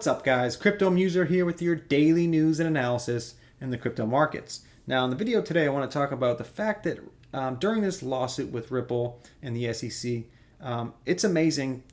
What's up, guys? Crypto Muser here with your daily news and analysis in the crypto markets. Now, in the video today, I want to talk about the fact that during this lawsuit with Ripple and the SEC, it's amazing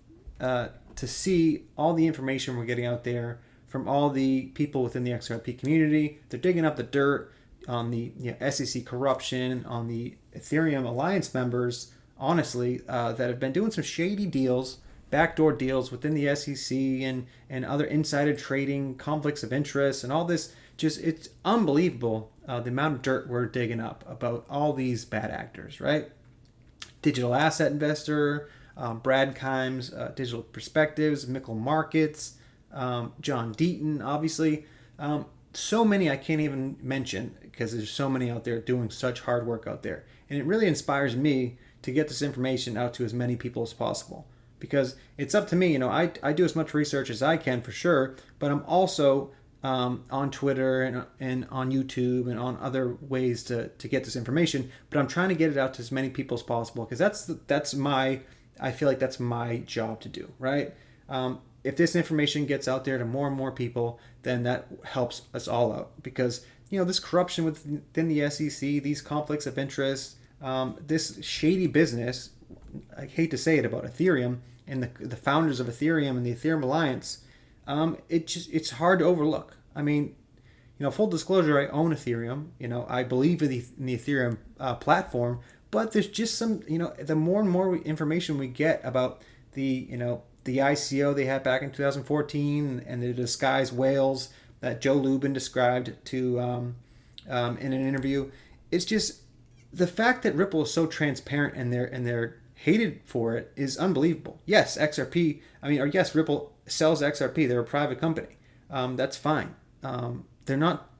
to see all the information we're getting out there from all the people within the XRP community. They're digging up the dirt on the SEC corruption, on the Ethereum Alliance members, honestly, that have been doing some shady deals, backdoor deals within the SEC and other insider trading, conflicts of interest, and all this. Just, it's unbelievable the amount of dirt we're digging up about all these bad actors, right? Digital asset investor, Brad Garlinghouse, Digital Perspectives, Mickle Markets, John Deaton, obviously. So many I can't even mention because there's so many out there doing such hard work out there. And it really inspires me to get this information out to as many people as possible. Because it's up to me, I do as much research as I can for sure, but I'm also on Twitter and on YouTube and on other ways to get this information. But I'm trying to get it out to as many people as possible because I feel like that's my job to do, right? If this information gets out there to more and more people, then that helps us all out. Because this corruption within the SEC, these conflicts of interest, this shady business, I hate to say it about Ethereum and the founders of Ethereum and the Ethereum Alliance, it's hard to overlook. I mean, full disclosure, I own Ethereum. I believe in the Ethereum platform, but there's just some, the more and more information we get about the ICO they had back in 2014 and the disguised whales that Joe Lubin described to in an interview. It's just the fact that Ripple is so transparent and they're hated for it is unbelievable. Yes, Ripple sells XRP. They're a private company. That's fine. They're not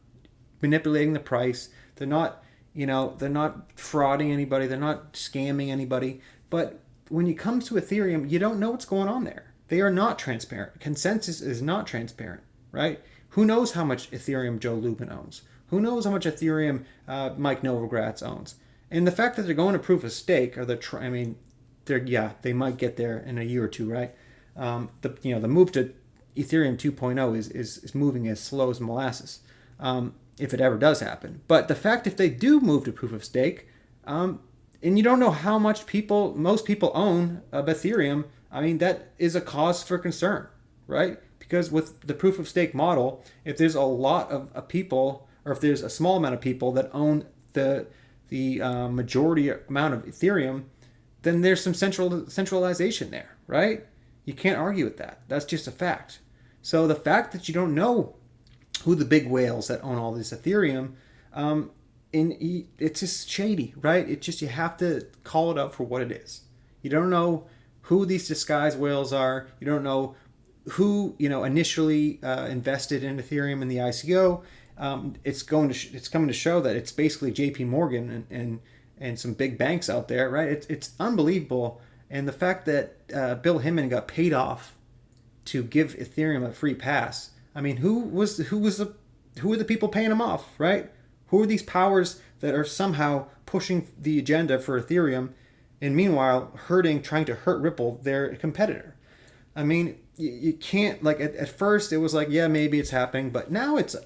manipulating the price. They're not frauding anybody. They're not scamming anybody. But when it comes to Ethereum, you don't know what's going on there. They are not transparent. Consensus is not transparent, right? Who knows how much Ethereum Joe Lubin owns? Who knows how much Ethereum Mike Novogratz owns? And the fact that they're going to proof of stake, or they might get there in a year or two, right? The move to Ethereum 2.0 is moving as slow as molasses, if it ever does happen. But the fact if they do move to proof of stake, and you don't know how much most people own of Ethereum, that is a cause for concern, right? Because with the proof of stake model, if there's a lot of people, or if there's a small amount of people that own the majority amount of Ethereum, then there's some centralization there, right? You can't argue with that. That's just a fact. So the fact that you don't know who the big whales that own all this Ethereum, it's just shady, right? It's just, you have to call it out for what it is. You don't know who these disguised whales are. You don't know who initially invested in Ethereum in the ICO. It's coming to show that it's basically J.P. Morgan and some big banks out there, right? It's unbelievable. And the fact that Bill Hinman got paid off to give Ethereum a free pass. Who are the people paying him off, right? Who are these powers that are somehow pushing the agenda for Ethereum and meanwhile trying to hurt Ripple, their competitor? You can't, at first it was like, yeah, maybe it's happening, but now it's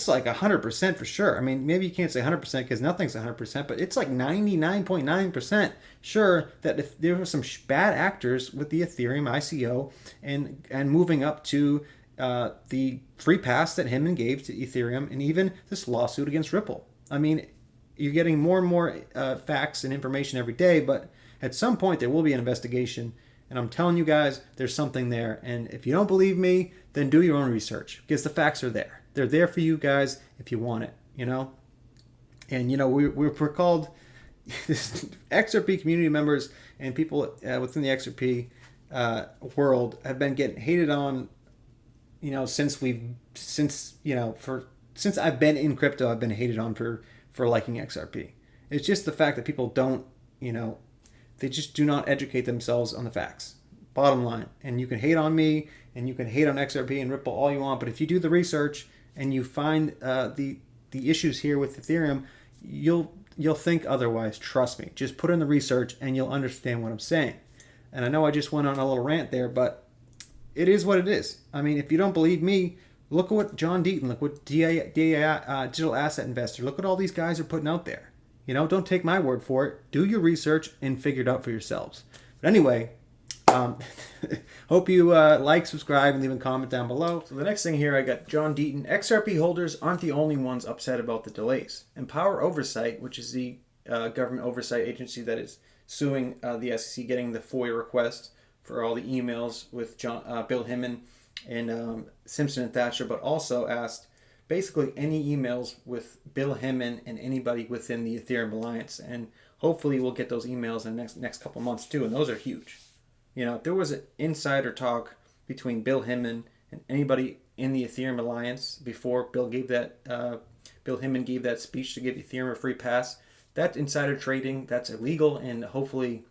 like 100% for sure. Maybe you can't say 100% because nothing's 100%, but it's like 99.9% sure that if there were some bad actors with the Ethereum ICO and moving up to the free pass that Hinman gave to Ethereum, and even this lawsuit against Ripple. You're getting more and more facts and information every day, but at some point there will be an investigation. And I'm telling you guys, there's something there. And if you don't believe me, then do your own research because the facts are there. They're there for you guys if you want it, And, we're called XRP community members and people within the XRP world have been getting hated on, since I've been in crypto, I've been hated on for liking XRP. It's just the fact that people don't, they just do not educate themselves on the facts. Bottom line. And you can hate on me and you can hate on XRP and Ripple all you want, but if you do the research and you find the issues here with Ethereum, you'll think otherwise. Trust me. Just put in the research and you'll understand what I'm saying. And I know I just went on a little rant there, but it is what it is. I mean, if you don't believe me, look at what John Deaton, look what Digital Asset Investor, look what all these guys are putting out there. Don't take my word for it. Do your research and figure it out for yourselves. But anyway, hope you like, subscribe, and leave a comment down below. So the next thing here, I got John Deaton. XRP holders aren't the only ones upset about the delays. Empower Oversight, which is the government oversight agency that is suing the SEC, getting the FOIA request for all the emails with Bill Hinman and Simpson and Thatcher, but also asked basically any emails with Bill Hinman and anybody within the Ethereum Alliance. And hopefully we'll get those emails in the next couple months too, and those are huge. If there was an insider talk between Bill Hinman and anybody in the Ethereum Alliance before Bill Hinman gave that speech to give Ethereum a free pass, that insider trading, that's illegal. And hopefully,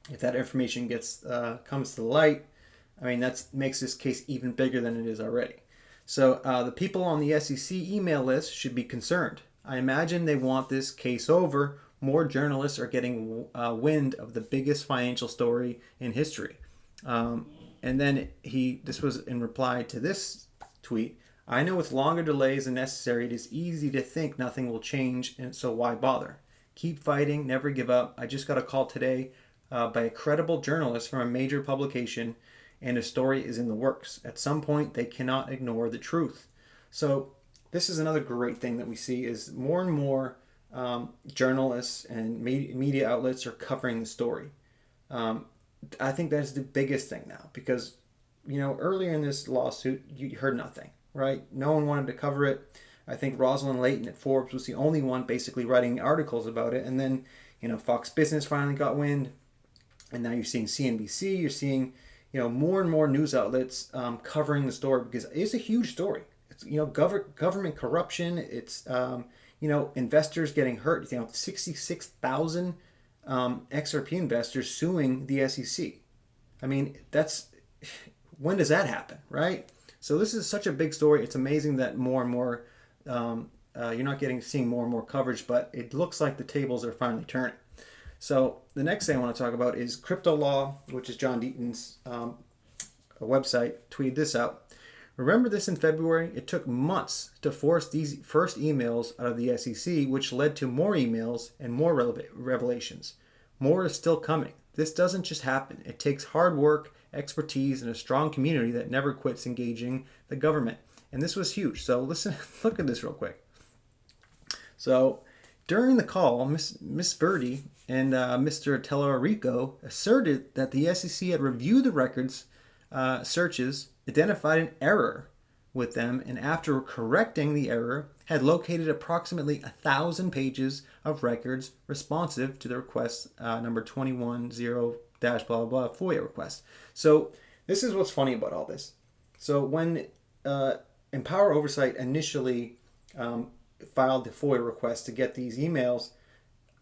if that information comes to the light, I mean, that makes this case even bigger than it is already. So the people on the SEC email list should be concerned. I imagine they want this case over. More journalists are getting wind of the biggest financial story in history. And then this was in reply to this tweet. I know with longer delays than necessary, it is easy to think nothing will change, and so why bother? Keep fighting, never give up. I just got a call today by a credible journalist from a major publication, and a story is in the works. At some point, they cannot ignore the truth. So this is another great thing that we see is more and more journalists and media outlets are covering the story. I think that's the biggest thing now because, earlier in this lawsuit, you heard nothing, right? No one wanted to cover it. I think Rosalind Layton at Forbes was the only one basically writing articles about it. And then, Fox Business finally got wind. And now you're seeing CNBC, you're seeing, more and more news outlets covering the story because it's a huge story. It's, government corruption. It's, investors getting hurt. 66,000 XRP investors suing the SEC. I mean, when does that happen, right? So this is such a big story. It's amazing that more and more, you're not seeing more and more coverage, but it looks like the tables are finally turning. So the next thing I want to talk about is Crypto Law, which is John Deaton's website, tweeted this out. Remember this in February? It took months to force these first emails out of the SEC, which led to more emails and more revelations. More is still coming. This doesn't just happen. It takes hard work, expertise, and a strong community that never quits engaging the government. And this was huge. So look at this real quick. So during the call, Miss Verdi and Mr. Tellerico asserted that the SEC had reviewed the records searches, identified an error with them, and after correcting the error, had located approximately 1,000 pages of records responsive to the request number 210-blah, blah, blah, FOIA request. So this is what's funny about all this. So when Empower Oversight initially filed the FOIA request to get these emails,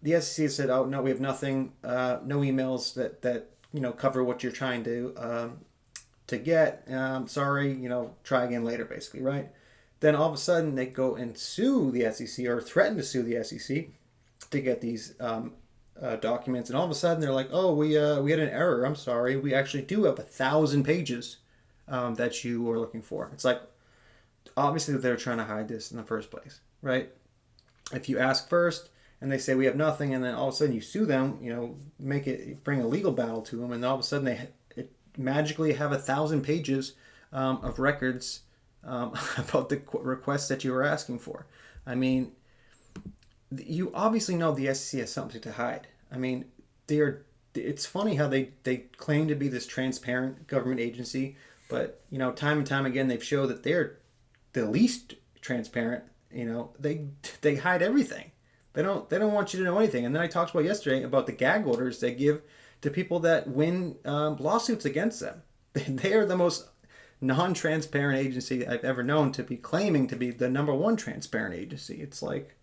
the SEC said, "Oh no, we have nothing, no emails that cover what you're trying to get. Sorry, try again later," basically, right? Then all of a sudden they go and sue the SEC or threaten to sue the SEC to get these documents, and all of a sudden they're like, "Oh, we had an error. I'm sorry. We actually do have 1,000 pages that you were looking for." It's like obviously they're trying to hide this in the first place, right? If you ask first and they say we have nothing, and then all of a sudden you sue them, bring a legal battle to them, and all of a sudden they magically have 1,000 pages of records about the requests that you were asking for. I mean, you obviously know the SEC has something to hide. I mean, it's funny how they claim to be this transparent government agency, but time and time again they've shown that they're the least transparent. They hide everything. They don't want you to know anything. And then I talked about yesterday about the gag orders they give to people that win lawsuits against them. They are the most non-transparent agency I've ever known to be claiming to be the #1 transparent agency. It's like,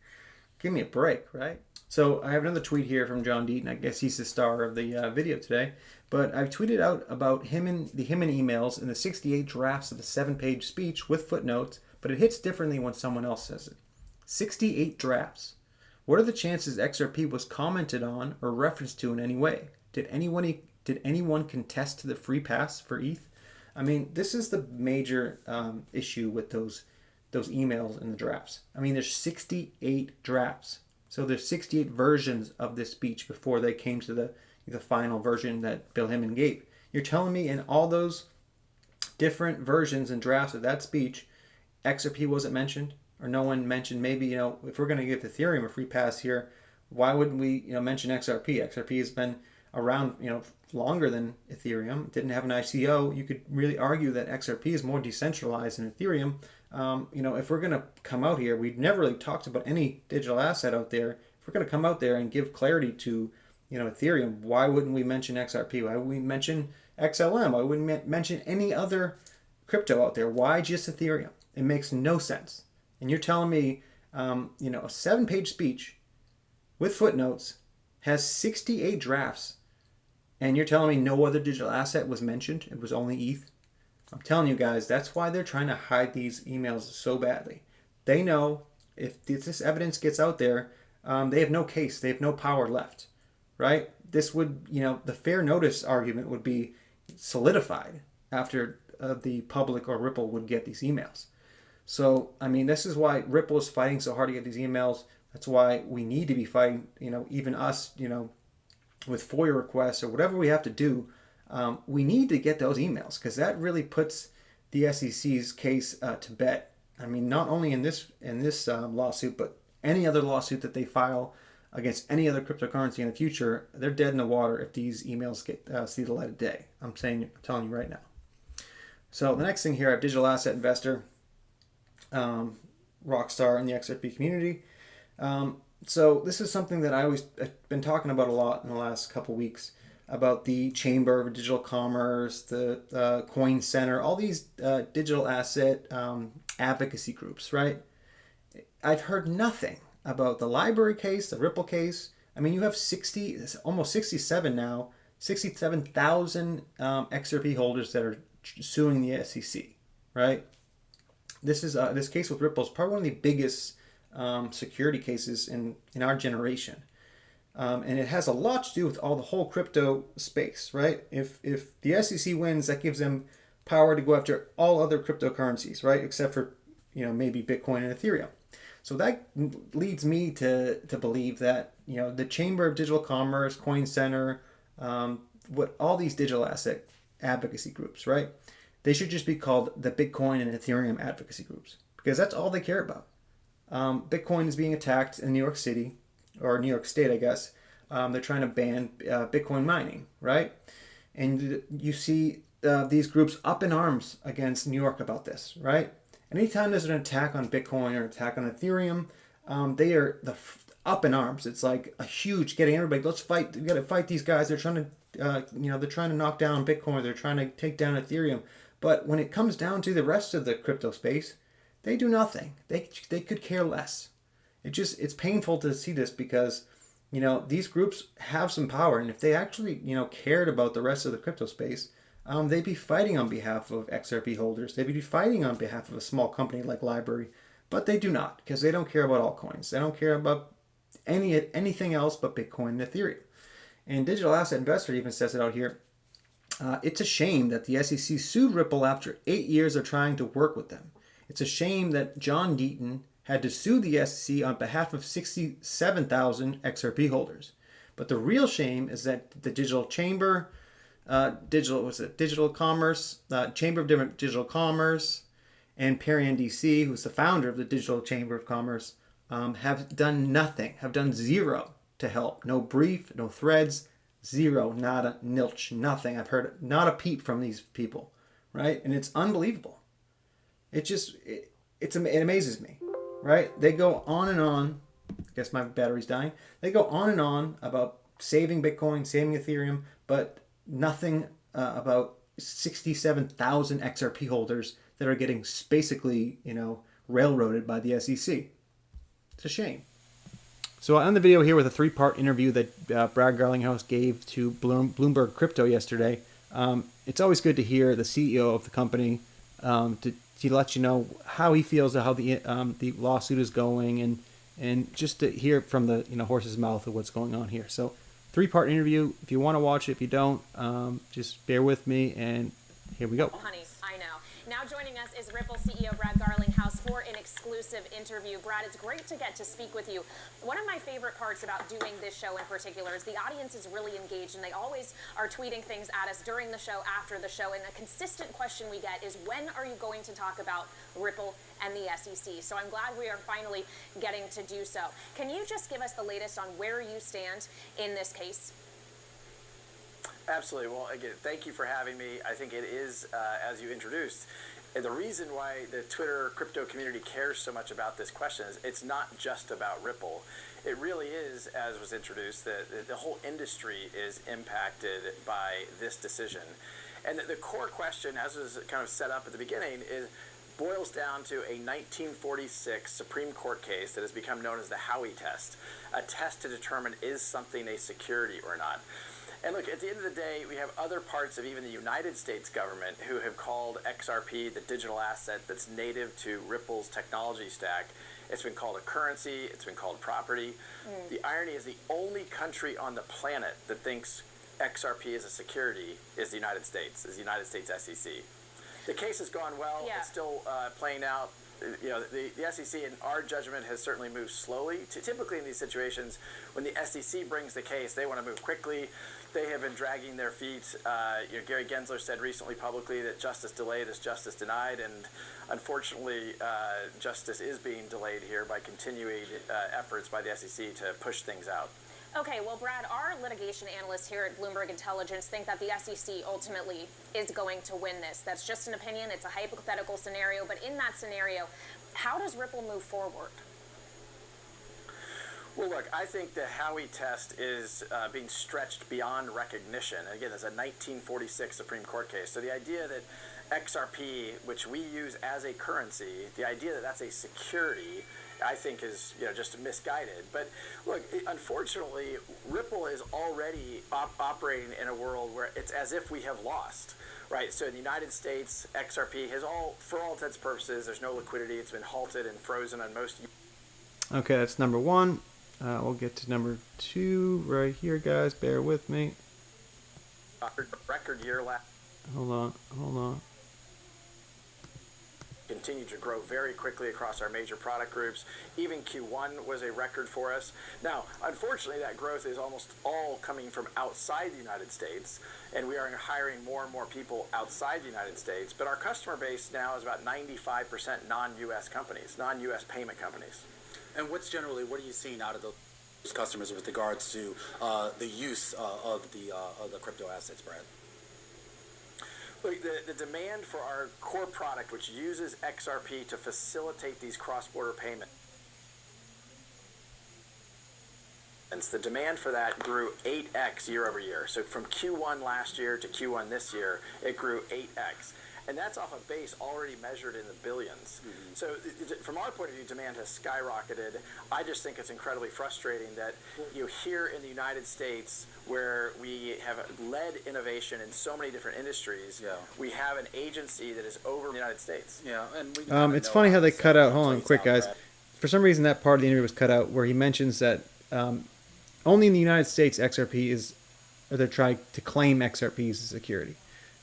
give me a break, right? So I have another tweet here from John Deaton. I guess he's the star of the video today. But I've tweeted out about the Hinman emails and the 68 drafts of the 7-page speech with footnotes, but it hits differently when someone else says it. 68 drafts. What are the chances XRP was commented on or referenced to in any way? Did anyone contest to the free pass for ETH? I mean, this is the major issue with those emails in the drafts. I mean, there's 68 drafts. So there's 68 versions of this speech before they came to the final version that Bill Hemmon gave. You're telling me in all those different versions and drafts of that speech, XRP wasn't mentioned, or no one mentioned, maybe, if we're going to give Ethereum a free pass here, why wouldn't we, mention XRP? XRP has been around, longer than Ethereum. It didn't have an ICO. You could really argue that XRP is more decentralized than Ethereum. If we're going to come out here, we've never really talked about any digital asset out there. If we're going to come out there and give clarity to, Ethereum, why wouldn't we mention XRP? Why would we mention XLM? Why wouldn't we mention any other crypto out there? Why just Ethereum? It makes no sense. And you're telling me, a 7-page speech with footnotes has 68 drafts, and you're telling me no other digital asset was mentioned? It was only ETH? I'm telling you guys, that's why they're trying to hide these emails so badly. They know if this evidence gets out there, they have no case. They have no power left, right? This would, the fair notice argument would be solidified after the public or Ripple would get these emails. So, I mean, this is why Ripple is fighting so hard to get these emails. That's why we need to be fighting, even us, with FOIA requests or whatever we have to do. We need to get those emails because that really puts the SEC's case to bed. I mean, not only in this lawsuit, but any other lawsuit that they file against any other cryptocurrency in the future, they're dead in the water if these emails get see the light of day. I'm telling you right now. So the next thing here, I have digital asset investor, rockstar in the XRP community. So this is something that I've been talking about a lot in the last couple weeks, about the Chamber of Digital Commerce, the Coin Center, all these digital asset advocacy groups, right? I've heard nothing about the library case, the Ripple case. I mean, you have almost 67,000 XRP holders that are suing the SEC, right? This case with Ripple is probably one of the biggest security cases in our generation. And it has a lot to do with the whole crypto space, right? If the SEC wins, that gives them power to go after all other cryptocurrencies, right? Except for, maybe Bitcoin and Ethereum. So that leads me to believe that, the Chamber of Digital Commerce, Coin Center, all these digital asset advocacy groups, right? They should just be called the Bitcoin and Ethereum advocacy groups, because that's all they care about. Bitcoin is being attacked in New York City, or New York State, I guess. They're trying to ban Bitcoin mining, right? And you see these groups up in arms against New York about this, right? Anytime there's an attack on Bitcoin or an attack on Ethereum, they are up in arms. It's like a huge getting everybody, let's fight. We got to fight these guys. They're trying to, they're trying to knock down Bitcoin. They're trying to take down Ethereum. But when it comes down to the rest of the crypto space, they do nothing. They could care less. It's painful to see this because, these groups have some power. And if they actually, cared about the rest of the crypto space, they'd be fighting on behalf of XRP holders. They'd be fighting on behalf of a small company like Library. But they do not, because they don't care about altcoins. They don't care about anything else but Bitcoin and Ethereum. And Digital Asset Investor even says it out here. It's a shame that the SEC sued Ripple after 8 years of trying to work with them. It's a shame that John Deaton had to sue the SEC on behalf of 67,000 XRP holders. But the real shame is that the Digital Chamber, Digital Commerce, Chamber of Digital Commerce, and Perian DC, who's the founder of the Digital Chamber of Commerce, have done nothing, have done zero to help. No brief, no threads, zero, nada, nilch, nothing. I've heard not a peep from these people, right? And it's unbelievable. It amazes me, right? They go on and on. I guess my battery's dying. They go on and on about saving Bitcoin, saving Ethereum, but nothing about 67,000 XRP holders that are getting basically, railroaded by the SEC. It's a shame. So I end the video here with a 3-part interview that Brad Garlinghouse gave to Bloomberg Crypto yesterday. It's always good to hear the CEO of the company to let you know how he feels, how the lawsuit is going, and just to hear from the horse's mouth of what's going on here. So 3-part interview. If you want to watch it, if you don't, just bear with me, and here we go. Honey. Now joining us is Ripple CEO Brad Garlinghouse for an exclusive interview. Brad, it's great to get to speak with you. One of my favorite parts about doing this show in particular is the audience is really engaged, and they always are tweeting things at us during the show, after the show, and a consistent question we get is, when are you going to talk about Ripple and the SEC? So I'm glad we are finally getting to do so. Can you just give us the latest on where you stand in this case? Absolutely. Well, again, thank you for having me. I think it is, as you introduced, and the reason why the Twitter crypto community cares so much about this question is it's not just about Ripple. It really is, as was introduced, that the whole industry is impacted by this decision. And the core question, as was kind of set up at the beginning, boils down to a 1946 Supreme Court case that has become known as the Howey test, a test to determine is something a security or not. And look, at the end of the day, we have other parts of even the United States government who have called XRP the digital asset that's native to Ripple's technology stack. It's been called a currency. It's been called property. The irony is the only country on the planet that thinks XRP is a security is the United States, is the United States SEC. The case has gone well. Yeah. It's still playing out. You know, the SEC, in our judgment, has certainly moved slowly. Typically in these situations, when the SEC brings the case, they want to move quickly. They have been dragging their feet. Gary Gensler said recently publicly that justice delayed is justice denied, and unfortunately, justice is being delayed here by continuing efforts by the SEC to push things out. Okay, well, Brad, our litigation analysts here at Bloomberg Intelligence think that the SEC ultimately is going to win this. That's just an opinion. It's a hypothetical scenario. But in that scenario, how does Ripple move forward? Well, look, I think the Howey test is being stretched beyond recognition. Again, there's a 1946 Supreme Court case. So the idea that XRP, which we use as a currency, the idea that that's a security, I think is just misguided. But look, unfortunately, Ripple is already operating in a world where it's as if we have lost, right? So in the United States, XRP has for all intents and purposes, there's no liquidity. It's been halted and frozen on most. Okay, that's number one. We'll get to number two right here, guys. Bear with me. Record year last. Hold on. Continued to grow very quickly across our major product groups. Even Q1 was a record for us. Now, unfortunately, that growth is almost all coming from outside the United States, and we are hiring more and more people outside the United States. But our customer base now is about 95% non-U.S. companies, non-U.S. payment companies. And what are you seeing out of those customers with regards to the use of the crypto assets, Brad? Look, the demand for our core product, which uses XRP to facilitate these cross-border payments, the demand for that grew 8x year over year. So from Q1 last year to Q1 this year, it grew 8x. And that's off a base already measured in the billions. Mm-hmm. So from our point of view, demand has skyrocketed. I just think it's incredibly frustrating that here in the United States, where we have led innovation in so many different industries, we have an agency that is over the United States. Yeah, and it's funny how they cut out. Hold on, quick, guys. For some reason, that part of the interview was cut out where he mentions that only in the United States, they're trying to claim XRP as a security.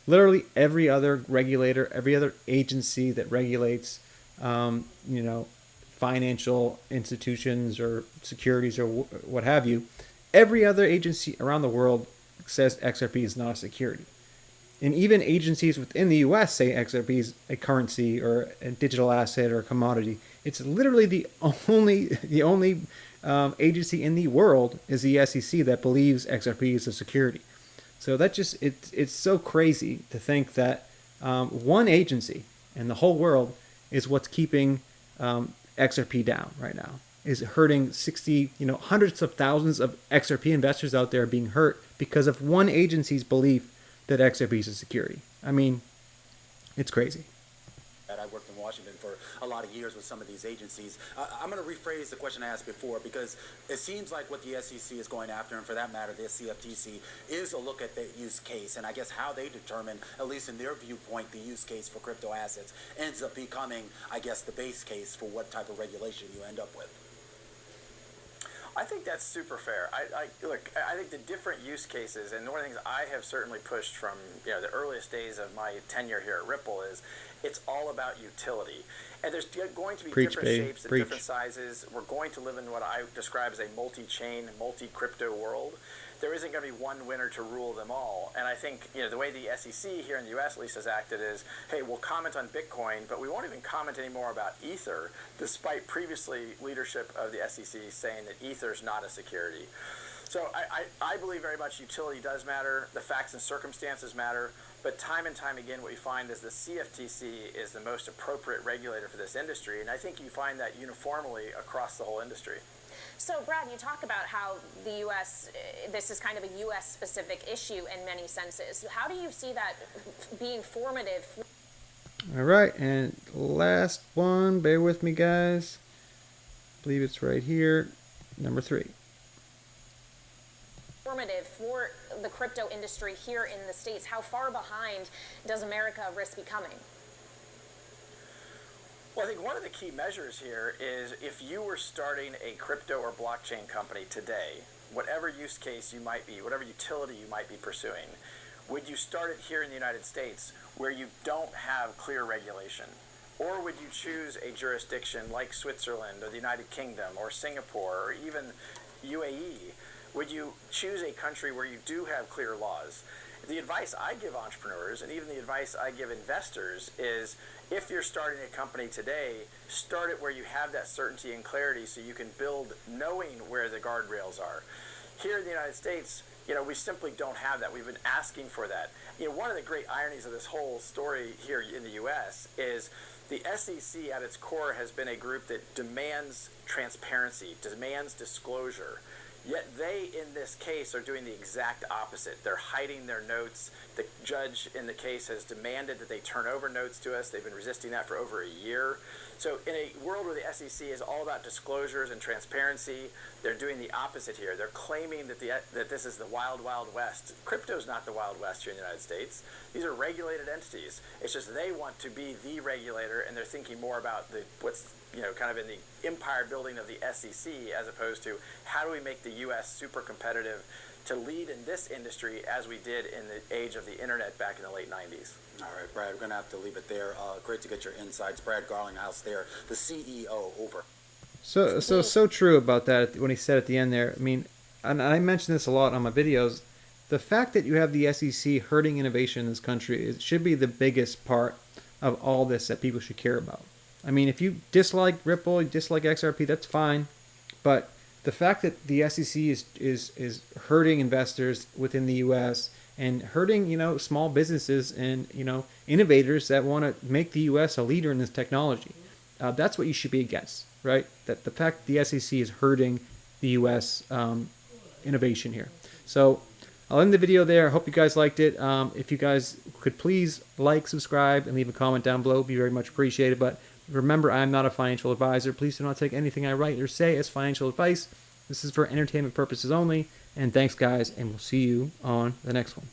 Literally every other regulator, every other agency that regulates, financial institutions or securities or what have you, every other agency around the world says XRP is not a security. And even agencies within the U.S. say XRP is a currency or a digital asset or a commodity. It's literally the only agency in the world is the SEC that believes XRP is a security. So that it's so crazy to think that one agency in the whole world is what's keeping XRP down right now, is hurting hundreds of thousands of XRP investors out there being hurt because of one agency's belief that XRP is a security. I mean, it's crazy. I worked in Washington for a lot of years with some of these agencies. I'm going to rephrase the question I asked before, because it seems like what the SEC is going after, and for that matter, the CFTC, is a look at the use case, and I guess how they determine, at least in their viewpoint, the use case for crypto assets ends up becoming, I guess, the base case for what type of regulation you end up with. I think that's super fair. I think the different use cases, and one of the things I have certainly pushed from the earliest days of my tenure here at Ripple is It's all about utility. And there's going to be Preach, different baby. shapes and Preach. different sizes. We're going to live in what I describe as a multi-chain, multi-crypto world. There isn't going to be one winner to rule them all. And I think, the way the SEC here in the U.S. at least has acted is, hey, we'll comment on Bitcoin, but we won't even comment anymore about Ether, despite previously leadership of the SEC saying that Ether is not a security. So I believe very much utility does matter. The facts and circumstances matter. But time and time again, what we find is the CFTC is the most appropriate regulator for this industry. And I think you find that uniformly across the whole industry. So, Brad, you talk about how the U.S., this is kind of a U.S.-specific issue in many senses. How do you see that being formative? All right, and last one, bear with me, guys. I believe it's right here, number 3. Formative for the crypto industry here in the States. How far behind does America risk becoming? Well, I think one of the key measures here is if you were starting a crypto or blockchain company today, whatever use case you might be, whatever utility you might be pursuing, would you start it here in the United States where you don't have clear regulation? Or would you choose a jurisdiction like Switzerland or the United Kingdom or Singapore or even UAE? Would you choose a country where you do have clear laws? The advice I give entrepreneurs and even the advice I give investors is if you're starting a company today, start it where you have that certainty and clarity so you can build knowing where the guardrails are. Here in the United States, we simply don't have that. We've been asking for that. One of the great ironies of this whole story here in the U.S. is the SEC at its core has been a group that demands transparency, demands disclosure. Yet they, in this case, are doing the exact opposite. They're hiding their notes. The judge in the case has demanded that they turn over notes to us. They've been resisting that for over a year. So in a world where the SEC is all about disclosures and transparency, they're doing the opposite here. They're claiming that this is the wild, wild west. Crypto's not the wild west here in the United States. These are regulated entities. It's just they want to be the regulator, and they're thinking more about what's kind of in the empire building of the SEC as opposed to how do we make the U.S. super competitive to lead in this industry as we did in the age of the internet back in the late 90s. All right, Brad, we're going to have to leave it there. Great to get your insights. Brad Garlinghouse there, the CEO over. So true about that when he said at the end there. I mean, and I mention this a lot on my videos. The fact that you have the SEC hurting innovation in this country, it should be the biggest part of all this that people should care about. I mean, if you dislike Ripple, you dislike XRP, that's fine. But the fact that the SEC is hurting investors within the U.S. and hurting, small businesses and, innovators that want to make the U.S. a leader in this technology, that's what you should be against, right? That the fact that the SEC is hurting the U.S. Innovation here. So I'll end the video there. I hope you guys liked it. If you guys could please like, subscribe, and leave a comment down below, it'd be very much appreciated. But remember, I'm not a financial advisor. Please do not take anything I write or say as financial advice. This is for entertainment purposes only. And thanks, guys, and we'll see you on the next one.